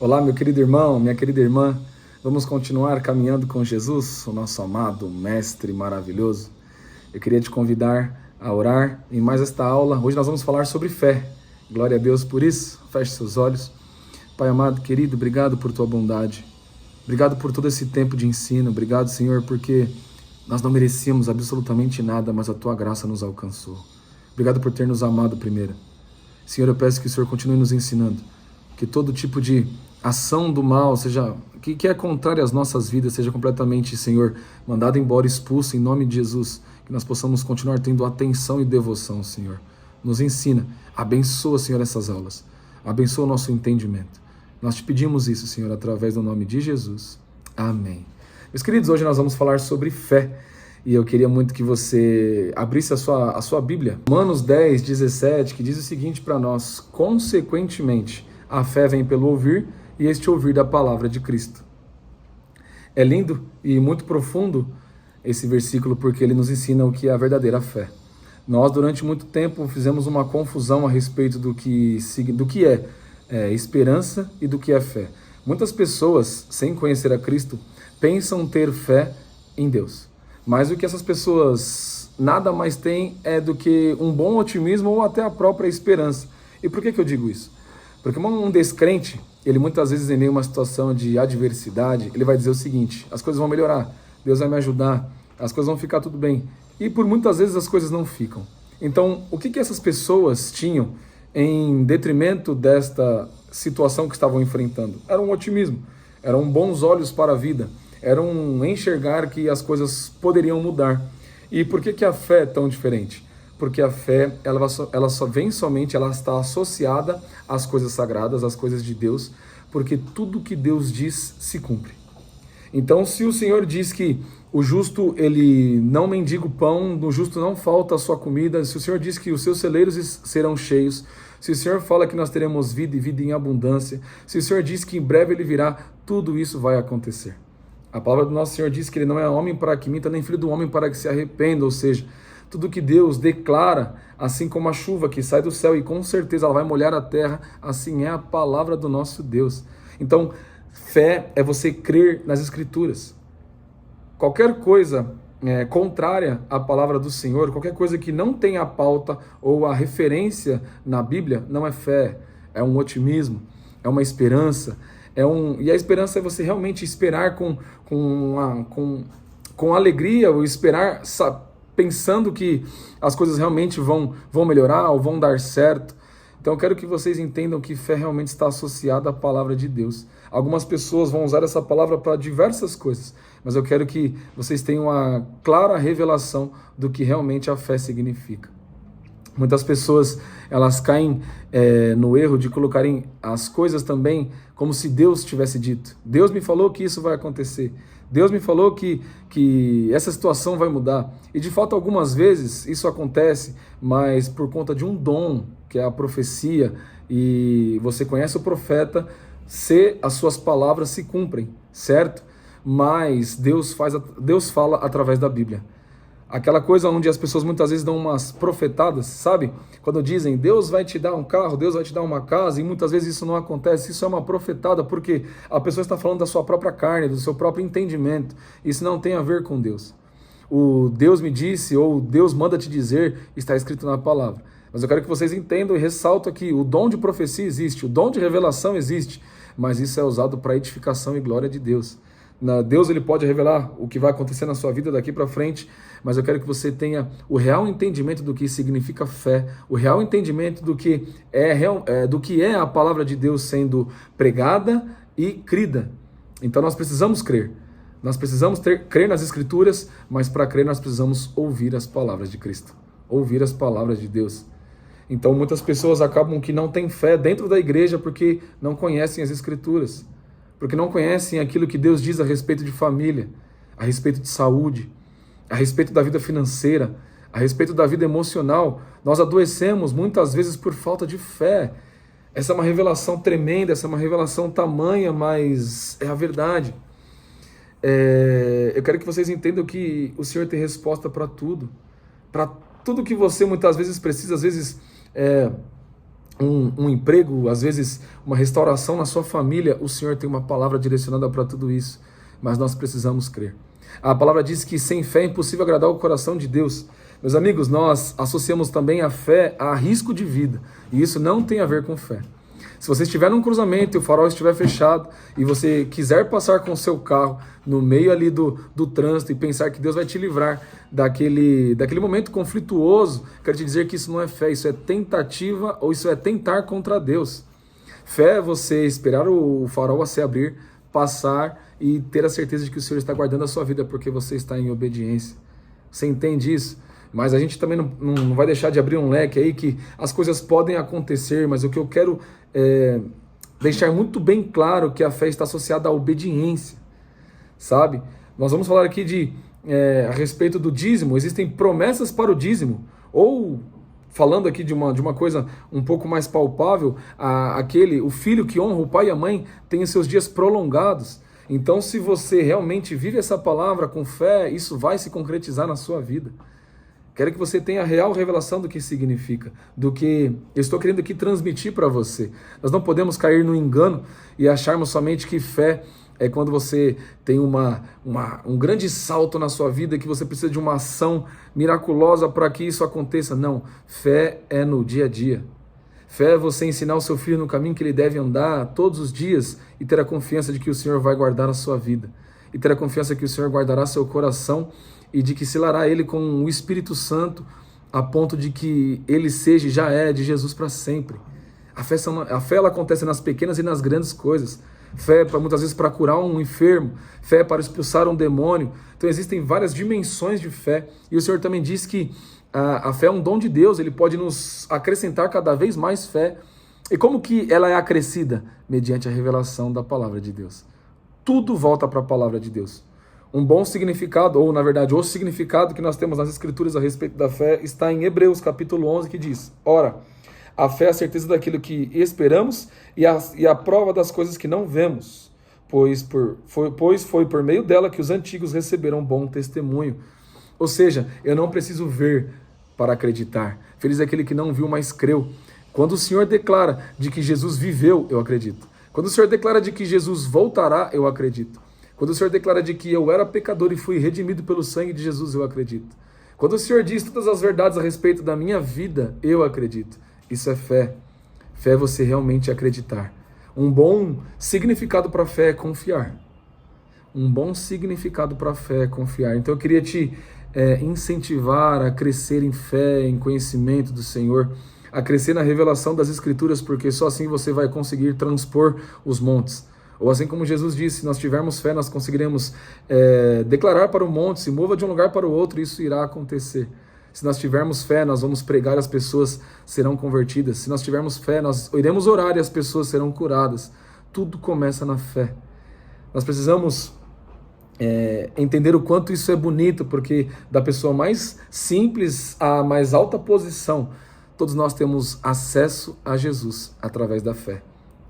Olá, meu querido irmão, minha querida irmã. Vamos continuar caminhando com Jesus, o nosso amado Mestre maravilhoso. Eu queria te convidar a orar em mais esta aula. Hoje nós vamos falar sobre fé. Glória a Deus por isso. Feche seus olhos. Pai amado, querido, obrigado por tua bondade. Obrigado por todo esse tempo de ensino. Obrigado, Senhor, porque nós não merecíamos absolutamente nada, mas a tua graça nos alcançou. Obrigado por ter nos amado primeiro. Senhor, eu peço que o Senhor continue nos ensinando, que todo tipo de ação do mal, seja que é contrária às nossas vidas, seja completamente, Senhor, mandado embora, expulso em nome de Jesus, que nós possamos continuar tendo atenção e devoção, Senhor. Nos ensina, abençoa, Senhor, essas aulas, abençoa o nosso entendimento. Nós te pedimos isso, Senhor, através do nome de Jesus. Amém. Meus queridos, hoje nós vamos falar sobre fé. E eu queria muito que você abrisse a sua Bíblia. Romanos 10, 17, que diz o seguinte para nós: consequentemente, a fé vem pelo ouvir, e este ouvir da palavra de Cristo. É lindo e muito profundo esse versículo, porque ele nos ensina o que é a verdadeira fé. Nós, durante muito tempo, fizemos uma confusão a respeito do que é esperança e do que é fé. Muitas pessoas, sem conhecer a Cristo, pensam ter fé em Deus. Mas o que essas pessoas nada mais têm é do que um bom otimismo ou até a própria esperança. E por que eu digo isso? Porque um descrente, ele muitas vezes em meio a uma situação de adversidade, ele vai dizer o seguinte: as coisas vão melhorar, Deus vai me ajudar, as coisas vão ficar tudo bem. E por muitas vezes as coisas não ficam. Então, o que essas pessoas tinham em detrimento desta situação que estavam enfrentando? Era um otimismo, eram bons olhos para a vida, era um enxergar que as coisas poderiam mudar. E por que a fé é tão diferente? Porque a fé, ela só vem somente, ela está associada às coisas sagradas, às coisas de Deus, porque tudo que Deus diz se cumpre. Então, se o Senhor diz que o justo, ele não mendiga o pão, do justo não falta a sua comida, se o Senhor diz que os seus celeiros serão cheios, se o Senhor fala que nós teremos vida e vida em abundância, se o Senhor diz que em breve ele virá, tudo isso vai acontecer. A palavra do nosso Senhor diz que ele não é homem para que minta, nem filho do homem para que se arrependa, ou seja, tudo que Deus declara, assim como a chuva que sai do céu e com certeza ela vai molhar a terra, assim é a palavra do nosso Deus. Então, fé é você crer nas Escrituras. Qualquer coisa contrária à palavra do Senhor, qualquer coisa que não tenha a pauta ou a referência na Bíblia, não é fé, é um otimismo, é uma esperança. E a esperança é você realmente esperar com alegria, ou esperar pensando que as coisas realmente vão melhorar ou vão dar certo. Então eu quero que vocês entendam que fé realmente está associada à palavra de Deus. Algumas pessoas vão usar essa palavra para diversas coisas, mas eu quero que vocês tenham uma clara revelação do que realmente a fé significa. Muitas pessoas, elas caem no erro de colocarem as coisas também como se Deus tivesse dito. Deus me falou que isso vai acontecer. Deus me falou que essa situação vai mudar. E de fato, algumas vezes isso acontece, mas por conta de um dom, que é a profecia, e você conhece o profeta, se as suas palavras se cumprem, certo? Mas Deus fala através da Bíblia. Aquela coisa onde as pessoas muitas vezes dão umas profetadas, sabe? Quando dizem, Deus vai te dar um carro, Deus vai te dar uma casa, e muitas vezes isso não acontece. Isso é uma profetada, porque a pessoa está falando da sua própria carne, do seu próprio entendimento. Isso não tem a ver com Deus. O Deus me disse, ou Deus manda te dizer, está escrito na palavra. Mas eu quero que vocês entendam e ressalto aqui, o dom de profecia existe, o dom de revelação existe, mas isso é usado para edificação e glória de Deus. Deus, ele pode revelar o que vai acontecer na sua vida daqui para frente, mas eu quero que você tenha o real entendimento do que significa fé, o real entendimento do que é a palavra de Deus sendo pregada e crida. Então nós precisamos crer. Nós precisamos crer nas Escrituras, mas para crer nós precisamos ouvir as palavras de Cristo, ouvir as palavras de Deus. Então muitas pessoas acabam que não têm fé dentro da igreja porque não conhecem as Escrituras, porque não conhecem aquilo que Deus diz a respeito de família, a respeito de saúde, a respeito da vida financeira, a respeito da vida emocional. Nós adoecemos muitas vezes por falta de fé. Essa é uma revelação tremenda, essa é uma revelação tamanha, mas é a verdade. Eu quero que vocês entendam que o Senhor tem resposta para tudo que você muitas vezes precisa. Às vezes um emprego, às vezes uma restauração na sua família, o Senhor tem uma palavra direcionada para tudo isso, mas nós precisamos crer. A palavra diz que sem fé é impossível agradar o coração de Deus. Meus amigos, nós associamos também a fé a risco de vida, e isso não tem a ver com fé. Se você estiver num cruzamento e o farol estiver fechado e você quiser passar com o seu carro no meio ali do trânsito e pensar que Deus vai te livrar daquele momento conflituoso, quero te dizer que isso não é fé, isso é tentativa ou isso é tentar contra Deus. Fé é você esperar o farol a se abrir, passar e ter a certeza de que o Senhor está guardando a sua vida porque você está em obediência. Você entende isso? Mas a gente também não vai deixar de abrir um leque aí que as coisas podem acontecer, mas o que eu quero deixar muito bem claro que a fé está associada à obediência, sabe? Nós vamos falar aqui a respeito do dízimo, existem promessas para o dízimo, ou falando aqui de uma coisa um pouco mais palpável, o filho que honra o pai e a mãe tem os seus dias prolongados. Então, se você realmente vive essa palavra com fé, isso vai se concretizar na sua vida. Quero que você tenha a real revelação do que significa, do que eu estou querendo aqui transmitir para você. Nós não podemos cair no engano e acharmos somente que fé é quando você tem um grande salto na sua vida, que você precisa de uma ação miraculosa para que isso aconteça. Não, fé é no dia a dia. Fé é você ensinar o seu filho no caminho que ele deve andar todos os dias e ter a confiança de que o Senhor vai guardar a sua vida. E ter a confiança que o Senhor guardará seu coração e de que selará ele com o Espírito Santo a ponto de que ele seja e já é de Jesus para sempre. A fé ela acontece nas pequenas e nas grandes coisas. Fé muitas vezes para curar um enfermo, fé para expulsar um demônio. Então existem várias dimensões de fé. E o Senhor também diz que a fé é um dom de Deus, ele pode nos acrescentar cada vez mais fé. E como que ela é acrescida? Mediante a revelação da palavra de Deus. Tudo volta para a palavra de Deus. Um bom significado, ou na verdade o significado que nós temos nas escrituras a respeito da fé está em Hebreus capítulo 11, que diz: ora, a fé é a certeza daquilo que esperamos e a prova das coisas que não vemos, pois foi por meio dela que os antigos receberam bom testemunho. Ou seja, eu não preciso ver para acreditar. Feliz é aquele que não viu, mas creu. Quando o Senhor declara de que Jesus viveu, eu acredito. Quando o Senhor declara de que Jesus voltará, eu acredito. Quando o Senhor declara de que eu era pecador e fui redimido pelo sangue de Jesus, eu acredito. Quando o Senhor diz todas as verdades a respeito da minha vida, eu acredito. Isso é fé. Fé é você realmente acreditar. Um bom significado para a fé é confiar. Um bom significado para a fé é confiar. Então eu queria te incentivar a crescer em fé, em conhecimento do Senhor, a crescer na revelação das Escrituras, porque só assim você vai conseguir transpor os montes. Ou assim como Jesus disse, se nós tivermos fé, nós conseguiremos declarar para o monte, se mova de um lugar para o outro, e isso irá acontecer. Se nós tivermos fé, nós vamos pregar e as pessoas serão convertidas. Se nós tivermos fé, nós iremos orar e as pessoas serão curadas. Tudo começa na fé. Nós precisamos entender o quanto isso é bonito, porque da pessoa mais simples à mais alta posição, todos nós temos acesso a Jesus através da fé.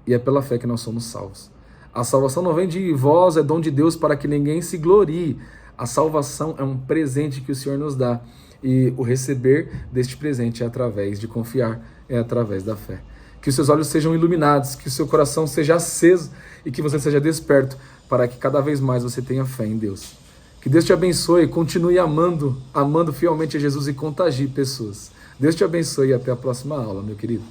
E é pela fé que nós somos salvos. A salvação não vem de vós, é dom de Deus para que ninguém se glorie. A salvação é um presente que o Senhor nos dá. E o receber deste presente é através de confiar, é através da fé. Que os seus olhos sejam iluminados, que o seu coração seja aceso e que você seja desperto para que cada vez mais você tenha fé em Deus. Que Deus te abençoe, continue amando fielmente a Jesus e contagie pessoas. Deus te abençoe e até a próxima aula, meu querido.